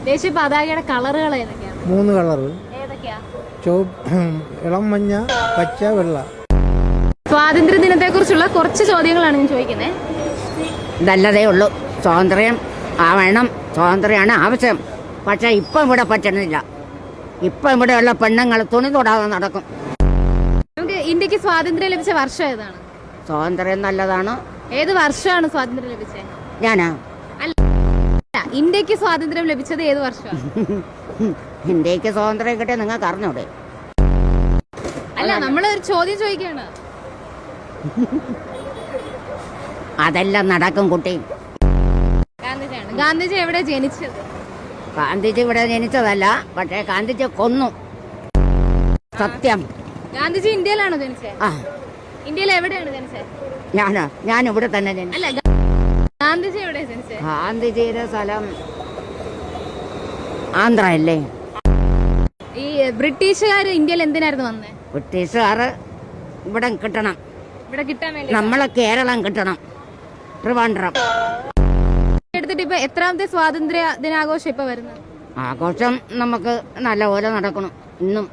ദേശീയ പതാകയുടെ കളറുകൾ ഏതൊക്കെയാണ്? 3 കളർ. ഏതൊക്കെയാ? ഇളം മഞ്ഞ, പച്ച, വെള്ള. സ്വാതന്ത്ര്യ ദിനത്തെ കുറിച്ചുള്ള കുറച്ച് ചോദ്യങ്ങളാണ് ഞാൻ ചോദിക്കുന്നത്. നല്ലതേ ഉള്ളൂ. സ്വാതന്ത്ര്യം വേണം, സ്വാതന്ത്ര്യമാണ് ആവശ്യം. പക്ഷെ ഇപ്പം ഇവിടെ പറ്റുന്നില്ല. ഇപ്പം ഇവിടെയുള്ള പെണ്ണുങ്ങൾ തുണി തൊടാതെ നടക്കും. നമുക്ക് ഇന്ത്യക്ക് സ്വാതന്ത്ര്യം ലഭിച്ച വർഷം ഏതാണ്? സ്വാതന്ത്ര്യം നല്ലതാണ്. ഏത് വർഷമാണ് സ്വാതന്ത്ര്യം ലഭിച്ചത്? ഞാനാ അല്ല, ഇന്ത്യക്ക് സ്വാതന്ത്ര്യം ലഭിച്ചത് ഏത് വർഷമാണ്? ഇന്ത്യക്ക് സ്വാതന്ത്ര്യം കിട്ടിയ നിങ്ങൾക്ക് അറിഞ്ഞൂടെ? അല്ല, നമ്മളൊരു ചോദ്യം ചോദിക്കുകയാണ്. അതെല്ലാം നടക്കും കുട്ടി. ഗാന്ധിജി എവിടെ ജനിച്ചത്? ഗാന്ധിജി ഇവിടെ ജനിച്ചതല്ല, പക്ഷേ ഗാന്ധിജി കൊന്നു. സത്യം. ഗാന്ധിജി ഇന്ത്യയിലാണോ ജനിച്ചത്? ആ, ഇന്ത്യയിൽ എവിടെയാണ് ജനിച്ചത്? ഞാൻ ഇവിടെ തന്നെ ജനിച്ചു. അല്ല, ഗാന്ധിജി എവിടെ ജനിച്ചത്? ഗാന്ധിജിയുടെ സ്ഥലം ആന്ധ്ര അല്ലേ? ഈ ബ്രിട്ടീഷുകാർ ഇന്ത്യയിൽ എന്തിനായിരുന്നു വന്നത്? ബ്രിട്ടീഷുകാർ ഇവിടെ കിട്ടണം, ഇവിടെ കിട്ടാൻ വേണ്ടി. നമ്മളെ കേരളം കിട്ടണം, ട്രിവാൻഡ്രം. എടുത്തിട്ട് ഇപ്പൊ എത്രാമത്തെ സ്വാതന്ത്ര്യ ദിനാഘോഷം ഇപ്പൊ വരുന്നത്? ആഘോഷം നമുക്ക് നല്ലപോലെ നടക്കണം ഇന്നും.